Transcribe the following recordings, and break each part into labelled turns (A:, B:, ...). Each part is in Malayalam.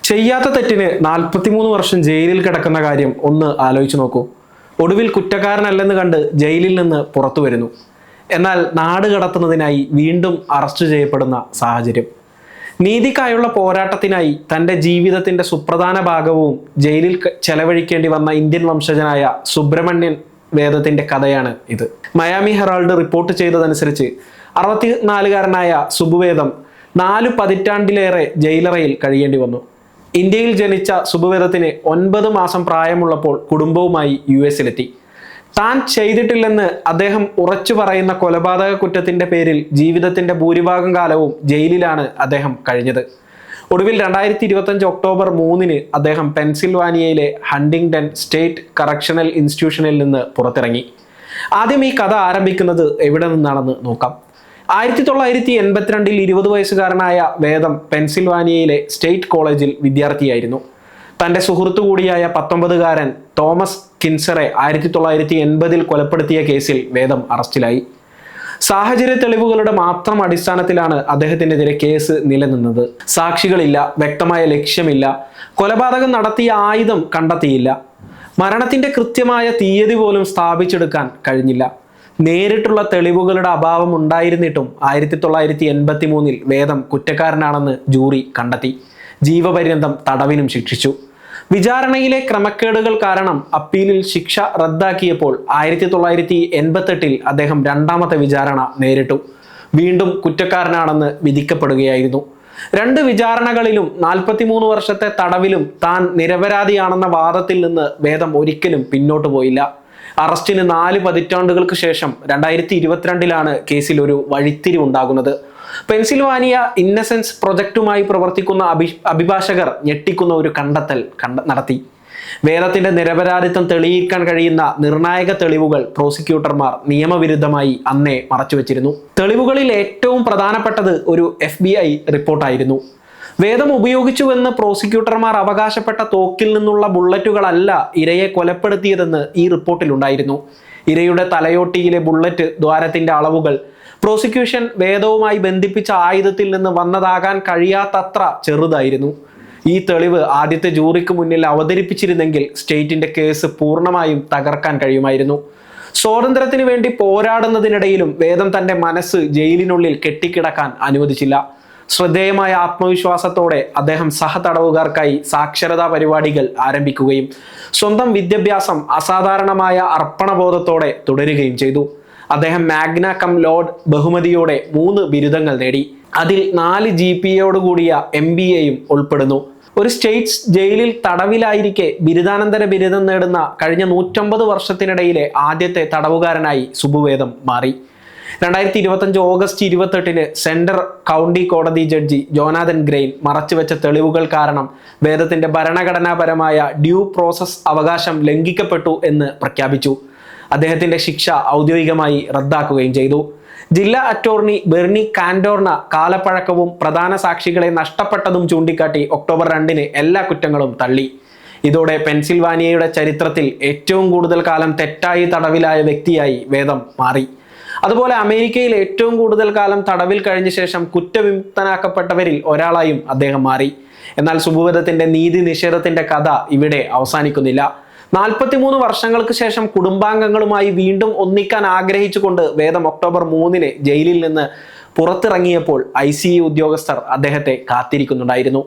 A: ചെയ്യാത്ത തെറ്റിന് 43 വർഷം ജയിലിൽ കിടക്കുന്ന കാര്യം ഒന്ന് ആലോചിച്ചു നോക്കൂ. ഒടുവിൽ കുറ്റക്കാരനല്ലെന്ന് കണ്ട് ജയിലിൽ നിന്ന് പുറത്തു വരുന്നു. എന്നാൽ നാട് കടത്തുന്നതിനായി വീണ്ടും അറസ്റ്റ് ചെയ്യപ്പെടുന്ന സാഹചര്യം. നീതിക്കായുള്ള പോരാട്ടത്തിനായി തൻ്റെ ജീവിതത്തിൻ്റെ സുപ്രധാന ഭാഗവും ജയിലിൽ ചെലവഴിക്കേണ്ടി വന്ന ഇന്ത്യൻ വംശജനായ സുബ്രഹ്മണ്യൻ വേദത്തിൻ്റെ കഥയാണ് ഇത്. മയാമി ഹെറാൾഡ് റിപ്പോർട്ട് ചെയ്തതനുസരിച്ച് 64-കാരനായ സുബുവേദം 4 പതിറ്റാണ്ടിലേറെ ജയിലറയിൽ കഴിയേണ്ടി വന്നു. ഇന്ത്യയിൽ ജനിച്ച സുബുവേദത്തിന് 9 മാസം പ്രായമുള്ളപ്പോൾ കുടുംബവുമായി US-ലെത്തി. താൻ ചെയ്തിട്ടില്ലെന്ന് അദ്ദേഹം ഉറച്ചു പറയുന്ന കൊലപാതക കുറ്റത്തിന്റെ പേരിൽ ജീവിതത്തിന്റെ ഭൂരിഭാഗം കാലവും ജയിലിലാണ് അദ്ദേഹം കഴിഞ്ഞത്. ഒടുവിൽ 2025 ഒക്ടോബർ 3-ന് അദ്ദേഹം പെൻസിൽവാനിയയിലെ ഹണ്ടിങ്ടൺ സ്റ്റേറ്റ് കറക്ഷണൽ ഇൻസ്റ്റിറ്റ്യൂഷനിൽ നിന്ന് പുറത്തിറങ്ങി. ആദ്യം ഈ കഥ ആരംഭിക്കുന്നത് എവിടെ നിന്നാണെന്ന് നോക്കാം. 1982-ൽ 20 വയസ്സുകാരനായ വേദം പെൻസിൽവാനിയയിലെ സ്റ്റേറ്റ് കോളേജിൽ വിദ്യാർത്ഥിയായിരുന്നു. തൻ്റെ സുഹൃത്തു കൂടിയായ 19-കാരൻ തോമസ് കിൻസറെ 1980-ൽ കൊലപ്പെടുത്തിയ കേസിൽ വേദം അറസ്റ്റിലായി. സാഹചര്യ തെളിവുകളുടെ മാത്രം അടിസ്ഥാനത്തിലാണ് അദ്ദേഹത്തിനെതിരെ കേസ് നിലനിന്നത്. സാക്ഷികളില്ല, വ്യക്തമായ ലക്ഷ്യമില്ല, കൊലപാതകം നടത്തിയ ആയുധം കണ്ടെത്തിയില്ല, മരണത്തിന്റെ കൃത്യമായ തീയതി പോലും സ്ഥാപിച്ചെടുക്കാൻ കഴിഞ്ഞില്ല. നേരിട്ടുള്ള തെളിവുകളുടെ അഭാവം ഉണ്ടായിരുന്നിട്ടും 1983-ൽ വേദം കുറ്റക്കാരനാണെന്ന് ജൂറി കണ്ടെത്തി. ജീവപര്യന്തം തടവിനും ശിക്ഷിച്ചു. വിചാരണയിലെ ക്രമക്കേടുകൾ കാരണം അപ്പീലിൽ ശിക്ഷ റദ്ദാക്കിയപ്പോൾ 1988-ൽ അദ്ദേഹം 2ാമത്തെ വിചാരണ നേരിട്ടു. വീണ്ടും കുറ്റക്കാരനാണെന്ന് വിധിക്കപ്പെടുകയായിരുന്നു. 2 വിചാരണകളിലും 43 വർഷത്തെ തടവിലും താൻ നിരപരാധിയാണെന്ന വാദത്തിൽ നിന്ന് വേദം ഒരിക്കലും പിന്നോട്ട് പോയില്ല. അറസ്റ്റിന് 4 പതിറ്റാണ്ടുകൾക്ക് ശേഷം 2022-ലാണ് കേസിൽ ഒരു വഴിത്തിരിവുണ്ടാകുന്നത്. പെൻസിൽവാനിയ ഇന്നസെൻസ് പ്രൊജക്റ്റുമായി പ്രവർത്തിക്കുന്ന അഭിഭാഷകർ ഞെട്ടിക്കുന്ന ഒരു കണ്ടെത്തൽ നടത്തി. വേദത്തിന്റെ നിരപരാധിത്വം തെളിയിക്കാൻ കഴിയുന്ന നിർണായക തെളിവുകൾ പ്രോസിക്യൂട്ടർമാർ നിയമവിരുദ്ധമായി അന്നേ മറച്ചുവെച്ചിരുന്നു. തെളിവുകളിൽ ഏറ്റവും പ്രധാനപ്പെട്ടത് ഒരു FBI റിപ്പോർട്ടായിരുന്നു. വേദം ഉപയോഗിച്ചുവെന്ന് പ്രോസിക്യൂട്ടർമാർ അവകാശപ്പെട്ട തോക്കിൽ നിന്നുള്ള ബുള്ളറ്റുകളല്ല ഇരയെ കൊലപ്പെടുത്തിയതെന്ന് ഈ റിപ്പോർട്ടിലുണ്ടായിരുന്നു. ഇരയുടെ തലയോട്ടിയിലെ ബുള്ളറ്റ് ദ്വാരത്തിന്റെ അളവുകൾ പ്രോസിക്യൂഷൻ വേദവുമായി ബന്ധിപ്പിച്ച ആയുധത്തിൽ നിന്ന് വന്നതാകാൻ കഴിയാത്തത്ര ചെറുതായിരുന്നു. ഈ തെളിവ് ആദ്യത്തെ ജൂറിക്ക് മുന്നിൽ അവതരിപ്പിച്ചിരുന്നെങ്കിൽ സ്റ്റേറ്റിന്റെ കേസ് പൂർണ്ണമായും തകർക്കാൻ കഴിയുമായിരുന്നു. സ്വാതന്ത്ര്യത്തിന് വേണ്ടി പോരാടുന്നതിനിടയിലും വേദം തന്റെ മനസ്സ് ജയിലിനുള്ളിൽ കെട്ടിക്കിടക്കാൻ അനുവദിച്ചില്ല. ശ്രദ്ധേയമായ ആത്മവിശ്വാസത്തോടെ അദ്ദേഹം സഹതടവുകാർക്കായി സാക്ഷരതാ പരിപാടികൾ ആരംഭിക്കുകയും സ്വന്തം വിദ്യാഭ്യാസം അസാധാരണമായ അർപ്പണബോധത്തോടെ തുടരുകയും ചെയ്തു. അദ്ദേഹം മാഗ്ന കം ലോഡ് ബഹുമതിയോടെ 3 ബിരുദങ്ങൾ നേടി. അതിൽ 4 GPAയോടുകൂടിയ MBAയും ഉൾപ്പെടുന്നു. ഒരു സ്റ്റേറ്റ്സ് ജയിലിൽ തടവിലായിരിക്കെ ബിരുദാനന്തര ബിരുദം നേടുന്ന കഴിഞ്ഞ 150 വർഷത്തിനിടയിലെ ആദ്യത്തെ തടവുകാരനായി സുബുവേദം മാറി. 2025 ഓഗസ്റ്റ് 28-ന് സെൻട്രൽ കൗണ്ടി കോടതി ജഡ്ജി ജോനാഥൻ ഗ്രെയിൻ മറച്ചുവെച്ച തെളിവുകൾ കാരണം വേദത്തിന്റെ ഭരണഘടനാപരമായ ഡ്യൂ പ്രോസസ് അവകാശം ലംഘിക്കപ്പെട്ടു എന്ന് പ്രഖ്യാപിച്ചു. അദ്ദേഹത്തിന്റെ ശിക്ഷ ഔദ്യോഗികമായി റദ്ദാക്കുകയും ചെയ്തു. ജില്ലാ അറ്റോർണി ബെർണി കാൻഡോർണ കാലപ്പഴക്കവും പ്രധാന സാക്ഷികളെ നഷ്ടപ്പെട്ടതും ചൂണ്ടിക്കാട്ടി ഒക്ടോബർ 2-ന് എല്ലാ കുറ്റങ്ങളും തള്ളി. ഇതോടെ പെൻസിൽവാനിയയുടെ ചരിത്രത്തിൽ ഏറ്റവും കൂടുതൽ കാലം തെറ്റായി തടവിലായ വ്യക്തിയായി വേദം മാറി. അതുപോലെ അമേരിക്കയിൽ ഏറ്റവും കൂടുതൽ കാലം തടവിൽ കഴിഞ്ഞ ശേഷം കുറ്റവിമുക്തനാക്കപ്പെട്ടവരിൽ ഒരാളായും അദ്ദേഹം മാറി. എന്നാൽ സുബുവേദത്തിന്റെ നീതി നിഷേധത്തിന്റെ കഥ ഇവിടെ അവസാനിക്കുന്നില്ല. 43 വർഷങ്ങൾക്ക് ശേഷം കുടുംബാംഗങ്ങളുമായി വീണ്ടും ഒന്നിക്കാൻ ആഗ്രഹിച്ചുകൊണ്ട് വേദം ഒക്ടോബർ 3-ന് ജയിലിൽ നിന്ന് പുറത്തിറങ്ങിയപ്പോൾ ICE ഉദ്യോഗസ്ഥർ അദ്ദേഹത്തെ കാത്തിരിക്കുന്നുണ്ടായിരുന്നു.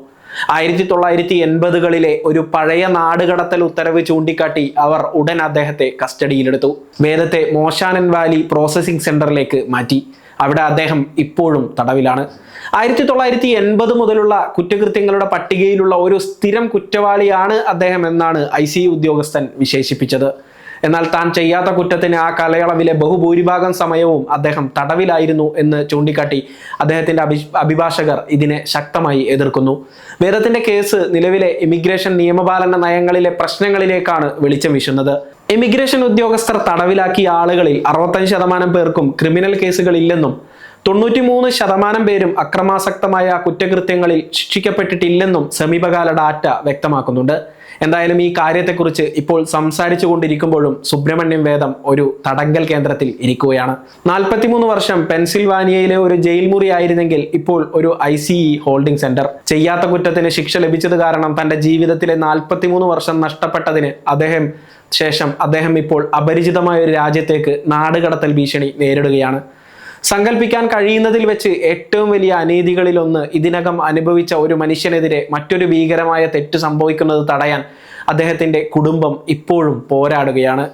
A: 1980-കളിലെ ഒരു പഴയ നാടുകടത്തൽ ഉത്തരവ് ചൂണ്ടിക്കാട്ടി അവർ ഉടൻ അദ്ദേഹത്തെ കസ്റ്റഡിയിലെടുത്തു. വേദത്തെ മോശാനൻ വാലി പ്രോസസ്സിംഗ് സെന്ററിലേക്ക് മാറ്റി. അവിടെ അദ്ദേഹം ഇപ്പോഴും തടവിലാണ്. 1980 മുതലുള്ള കുറ്റകൃത്യങ്ങളുടെ പട്ടികയിലുള്ള ഒരു സ്ഥിരം കുറ്റവാളിയാണ് അദ്ദേഹം എന്നാണ് ICE ഉദ്യോഗസ്ഥൻ വിശേഷിപ്പിച്ചത്. എന്നാൽ താൻ ചെയ്യാത്ത കുറ്റത്തിന് ആ കാലയളവിലെ ബഹുഭൂരിഭാഗം സമയവും അദ്ദേഹം തടവിലായിരുന്നു എന്ന് ചൂണ്ടിക്കാട്ടി അദ്ദേഹത്തിന്റെ അഭിഭാഷകർ ഇതിനെ ശക്തമായി എതിർക്കുന്നു. വേദത്തിന്റെ കേസ് നിലവിലെ ഇമിഗ്രേഷൻ നിയമപാലന നയങ്ങളിലെ പ്രശ്നങ്ങളിലേക്കാണ് വെളിച്ചം വീശുന്നത്. ഇമിഗ്രേഷൻ ഉദ്യോഗസ്ഥർ തടവിലാക്കിയ ആളുകളിൽ 65% പേർക്കും ക്രിമിനൽ കേസുകൾ ഇല്ലെന്നും 93% പേരും അക്രമാസക്തമായ കുറ്റകൃത്യങ്ങളിൽ ശിക്ഷിക്കപ്പെട്ടിട്ടില്ലെന്നും സമീപകാല ഡാറ്റ വ്യക്തമാക്കുന്നുണ്ട്. എന്തായാലും ഈ കാര്യത്തെക്കുറിച്ച് ഇപ്പോൾ സംസാരിച്ചു കൊണ്ടിരിക്കുമ്പോഴും സുബ്രഹ്മണ്യം വേദം ഒരു തടങ്കൽ കേന്ദ്രത്തിൽ ഇരിക്കുകയാണ്. 43 വർഷം പെൻസിൽവാനിയയിലെ ഒരു ജയിൽ മുറി ആയിരുന്നെങ്കിൽ ഇപ്പോൾ ഒരു ICE ഹോൾഡിംഗ് സെന്റർ. ചെയ്യാത്ത കുറ്റത്തിന് ശിക്ഷ ലഭിച്ചത് കാരണം തന്റെ ജീവിതത്തിലെ 43 വർഷം നഷ്ടപ്പെട്ടതിന് അദ്ദേഹം ഇപ്പോൾ അപരിചിതമായ ഒരു രാജ്യത്തേക്ക് നാടുകടത്തൽ ഭീഷണി നേരിടുകയാണ്. സങ്കല്പിക്കാൻ കഴിയുന്നതിൽ വെച്ച് ഏറ്റവും വലിയ അനീതികളിലൊന്ന് ഇതിനകം അനുഭവിച്ച ഒരു മനുഷ്യനെതിരെ മറ്റൊരു ഭീകരമായ തെറ്റ് സംഭവിക്കുന്നത് തടയാൻ അദ്ദേഹത്തിന്റെ കുടുംബം ഇപ്പോഴും പോരാടുകയാണ്.